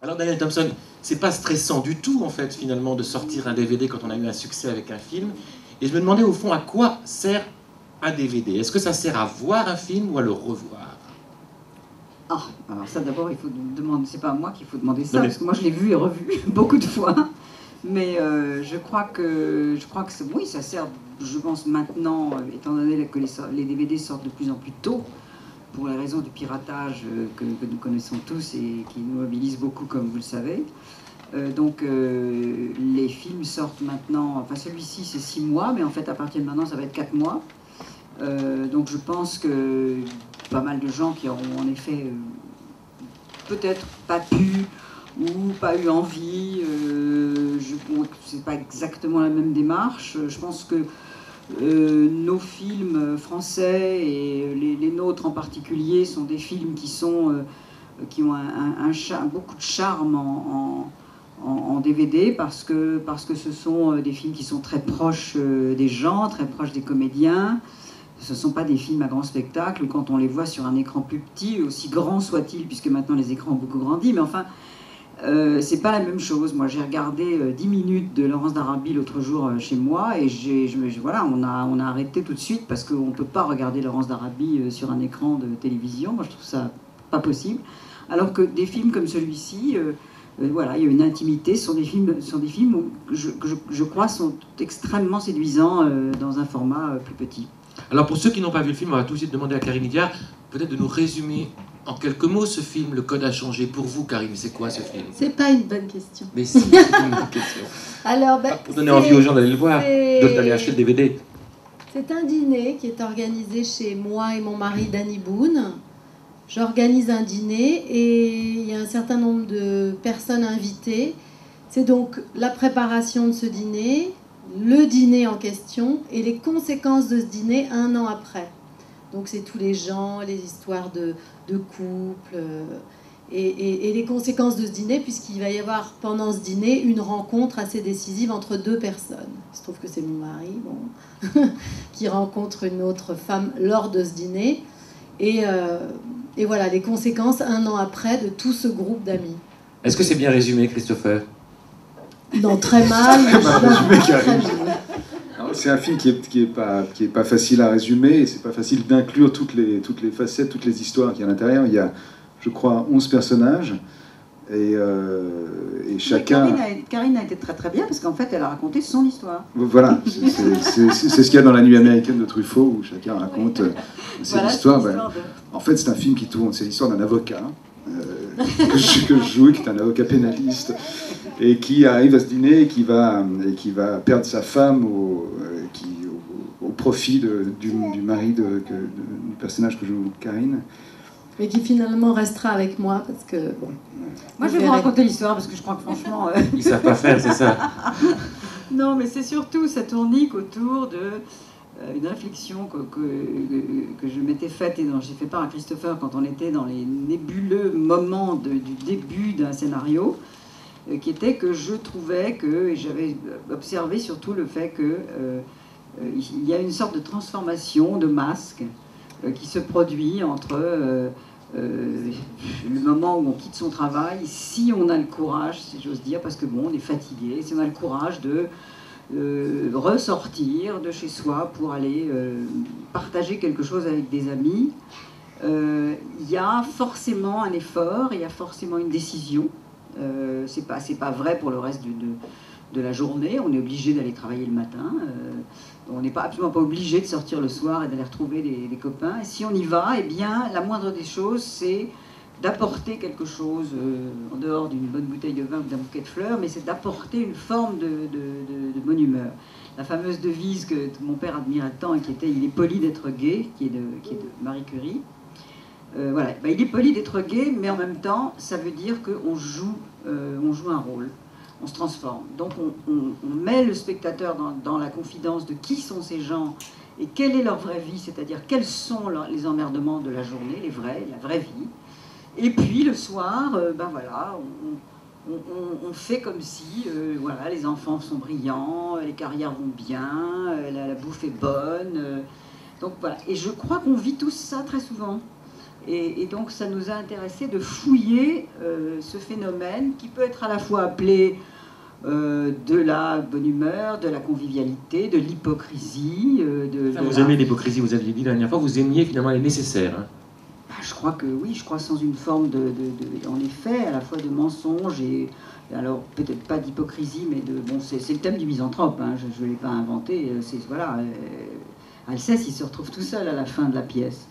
Alors Daniel Thompson, c'est pas stressant du tout en fait finalement de sortir un DVD quand on a eu un succès avec un film. Et je me demandais au fond à quoi sert un DVD. Est-ce que ça sert à voir un film ou à le revoir? Ah, alors ça d'abord il faut demander, c'est pas à moi qu'il faut demander ça, Non, mais... parce que moi je l'ai vu et revu beaucoup de fois. Mais je crois que oui, ça sert, je pense maintenant, étant donné que les DVD sortent de plus en plus tôt, pour les raisons du piratage que nous connaissons tous et qui nous mobilise beaucoup, comme vous le savez. Les films sortent maintenant, enfin celui-ci c'est 6 mois, mais en fait à partir de maintenant ça va être 4 mois. Donc je pense que pas mal de gens qui auront en effet peut-être pas pu ou pas eu envie, c'est pas exactement la même démarche. Je pense que nos films français et les nôtres en particulier sont des films qui ont beaucoup de charme en DVD parce que ce sont des films qui sont très proches des gens, très proches des comédiens. Ce ne sont pas des films à grand spectacle quand on les voit sur un écran plus petit, aussi grand soit-il, puisque maintenant les écrans ont beaucoup grandi, mais enfin, c'est pas la même chose. Moi, j'ai regardé 10 minutes de Laurence d'Arabie l'autre jour chez moi, et voilà, on a arrêté tout de suite, parce qu'on ne peut pas regarder Laurence d'Arabie sur un écran de télévision. Moi, je trouve ça pas possible. Alors que des films comme celui-ci, voilà, il y a une intimité. Ce sont des films que je crois sont extrêmement séduisants dans un format plus petit. Alors pour ceux qui n'ont pas vu le film, on va tout de suite demander à Karine Idiard peut-être de nous résumer en quelques mots ce film, Le Code a changé. Pour vous, Karine, c'est quoi ce film? C'est pas une bonne question. Mais si, c'est une bonne question. Alors, pour donner envie aux gens d'aller le voir, d'aller acheter le DVD. C'est un dîner qui est organisé chez moi et mon mari Danny Boone. J'organise un dîner et il y a un certain nombre de personnes invitées. C'est donc la préparation de ce dîner, le dîner en question et les conséquences de ce dîner un an après. Donc c'est tous les gens, les histoires de couple et les conséquences de ce dîner, puisqu'il va y avoir pendant ce dîner une rencontre assez décisive entre deux personnes. Il se trouve que c'est mon mari, bon, qui rencontre une autre femme lors de ce dîner. Et voilà, les conséquences un an après de tout ce groupe d'amis. Est-ce que c'est bien résumé, Christopher? Non, très mal. C'est un film qui est pas facile à résumer, et c'est pas facile d'inclure toutes les facettes, toutes les histoires qu'il y a à l'intérieur. Il y a, je crois, 11 personnages, et chacun... Karine a été très très bien, parce qu'en fait, elle a raconté son histoire. Voilà, c'est ce qu'il y a dans La Nuit américaine de Truffaut, où chacun raconte ses histoires. En fait, c'est un film qui tourne, c'est l'histoire d'un avocat que je joue, qui est un avocat pénaliste, et qui arrive à ce dîner et qui va perdre sa femme au profit du mari du personnage que joue Karine. Mais qui finalement restera avec moi, parce que bon. Moi, je vais vous raconter l'histoire, parce que je crois que franchement... Ils savent pas faire, c'est ça. Non, mais c'est surtout, ça tournique autour de une réflexion que je m'étais faite et dont j'ai fait part à Christopher quand on était dans les nébuleux moments du début d'un scénario, qui était que je trouvais que, et j'avais observé surtout le fait que il y a une sorte de transformation de masque qui se produit entre le moment où on quitte son travail, si on a le courage, si j'ose dire, parce que bon, on est fatigué, si on a le courage de ressortir de chez soi pour aller partager quelque chose avec des amis, il y a forcément un effort, il y a forcément une décision. C'est pas vrai pour le reste de la journée. On est obligé d'aller travailler le matin. On n'est absolument pas obligé de sortir le soir et d'aller retrouver les copains. Et si on y va, eh bien, la moindre des choses, c'est d'apporter quelque chose en dehors d'une bonne bouteille de vin ou d'un bouquet de fleurs, mais c'est d'apporter une forme de bonne humeur. La fameuse devise que mon père admirait tant et qui était « Il est poli d'être gai », qui est de Marie Curie. Voilà, ben, il est poli d'être gai, mais en même temps, ça veut dire qu'on joue un rôle, on se transforme. Donc on met le spectateur dans la confidence de qui sont ces gens et quelle est leur vraie vie, c'est-à-dire quels sont les emmerdements de la journée, la vraie vie. Et puis le soir, ben voilà, on fait comme si voilà, les enfants sont brillants, les carrières vont bien, la bouffe est bonne. Donc voilà, et je crois qu'on vit tous ça très souvent. Et donc ça nous a intéressé de fouiller ce phénomène qui peut être à la fois appelé de la bonne humeur, de la convivialité, de l'hypocrisie. Vous aimez l'hypocrisie, vous aviez dit la dernière fois, vous aimiez finalement les nécessaires. Hein. Je crois que oui, je crois sans une forme en effet, à la fois de mensonge et, alors peut-être pas d'hypocrisie, mais bon, c'est le thème du misanthrope, hein, je ne l'ai pas inventé, voilà, Alceste, il se retrouve tout seul à la fin de la pièce.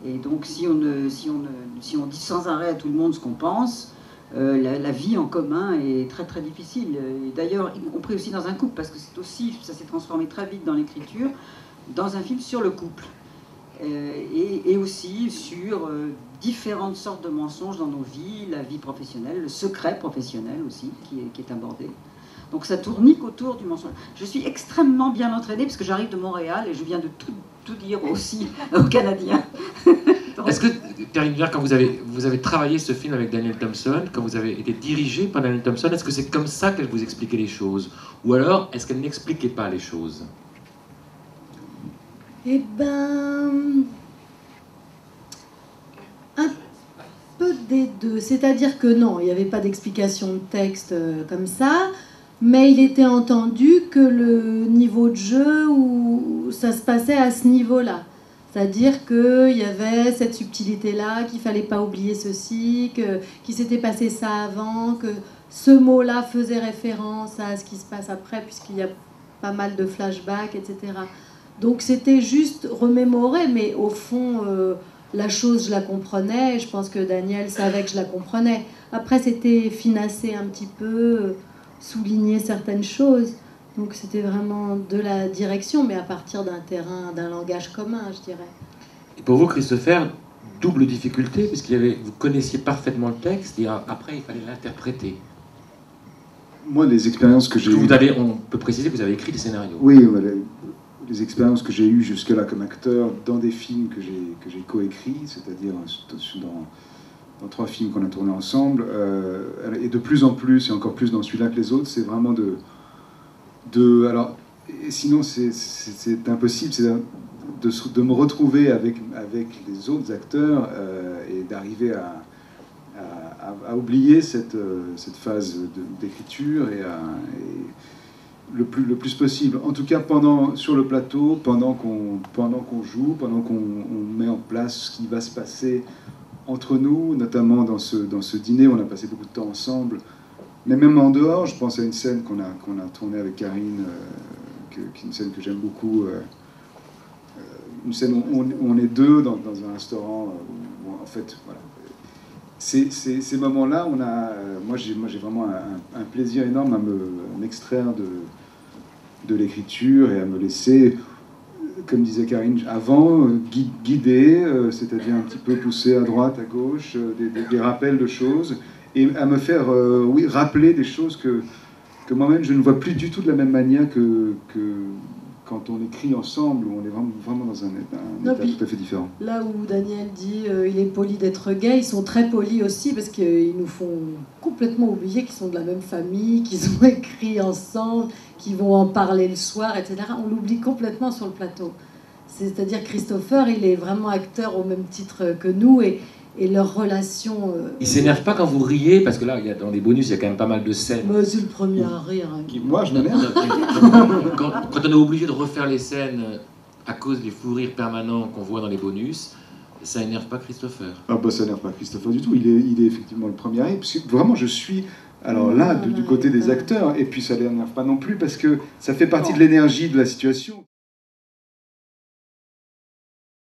Et donc si on dit sans arrêt à tout le monde ce qu'on pense, la vie en commun est très très difficile. D'ailleurs, y compris aussi dans un couple, parce que ça s'est transformé très vite dans l'écriture, dans un film sur le couple. Et aussi sur différentes sortes de mensonges dans nos vies, la vie professionnelle, le secret professionnel aussi, qui est abordé. Donc ça tournique autour du mensonge. Je suis extrêmement bien entraînée, parce que j'arrive de Montréal, et je viens de tout dire aussi aux Canadiens. Est-ce que, Karine Viard, quand vous avez travaillé ce film avec Daniel Thompson, quand vous avez été dirigé par Daniel Thompson, est-ce que c'est comme ça qu'elle vous expliquait les choses? Ou alors, est-ce qu'elle n'expliquait pas les choses? Eh ben, un peu des deux. C'est-à-dire que non, il n'y avait pas d'explication de texte comme ça, mais il était entendu que le niveau de jeu, où ça se passait à ce niveau-là. C'est-à-dire qu'il y avait cette subtilité-là, qu'il ne fallait pas oublier ceci, qu'il s'était passé ça avant, que ce mot-là faisait référence à ce qui se passe après, puisqu'il y a pas mal de flashbacks, etc. Donc c'était juste remémorer, mais au fond, la chose, je la comprenais, et je pense que Daniel savait que je la comprenais. Après, c'était finasser un petit peu, souligner certaines choses. Donc c'était vraiment de la direction, mais à partir d'un terrain, d'un langage commun, je dirais. Et pour vous, Christopher, double difficulté, vous connaissiez parfaitement le texte, et après, il fallait l'interpréter. Moi, les expériences que j'ai eues... On peut préciser que vous avez écrit des scénarios. Oui, voilà. Les expériences que j'ai eues jusque-là comme acteur dans des films que j'ai coécrits, c'est-à-dire dans 3 films qu'on a tournés ensemble, et de plus en plus, et encore plus dans celui-là que les autres, c'est vraiment alors, sinon c'est impossible, c'est de me retrouver avec les autres acteurs et d'arriver à oublier cette phase d'écriture et le plus possible. En tout cas, sur le plateau, pendant qu'on joue, pendant qu'on met en place ce qui va se passer entre nous, notamment dans ce dîner, on a passé beaucoup de temps ensemble. Mais même en dehors, je pense à une scène qu'on a tournée avec Karine, qui est une scène que j'aime beaucoup, une scène où on est deux dans un restaurant, où en fait, voilà. Ces moments-là, moi j'ai vraiment un plaisir énorme à m'extraire de l'écriture et à me laisser, comme disait Karine avant, guider, c'est-à-dire un petit peu pousser à droite, à gauche, des rappels de choses, et à me faire rappeler des choses que moi-même je ne vois plus du tout de la même manière que quand on écrit ensemble, où on est vraiment dans un état tout à fait différent. Là où Daniel dit il est poli d'être gay, ils sont très polis aussi parce qu'ils nous font complètement oublier qu'ils sont de la même famille, qu'ils ont écrit ensemble, qu'ils vont en parler le soir, etc. On l'oublie complètement sur le plateau. C'est-à-dire Christopher, il est vraiment acteur au même titre que nous et leur relation... Il s'énerve pas quand vous riez, parce que là, dans les bonus, il y a quand même pas mal de scènes. Bah, c'est le premier à rire. Hein. Moi, je m'énerve. Quand on est obligé de refaire les scènes à cause des fous rires permanents qu'on voit dans les bonus, ça énerve pas Christopher? Ah bah ça énerve pas Christopher du tout, il est effectivement le premier à rire, parce que vraiment je suis... Alors là, du côté des acteurs, et puis ça l'énerve pas non plus, parce que ça fait partie de l'énergie de la situation.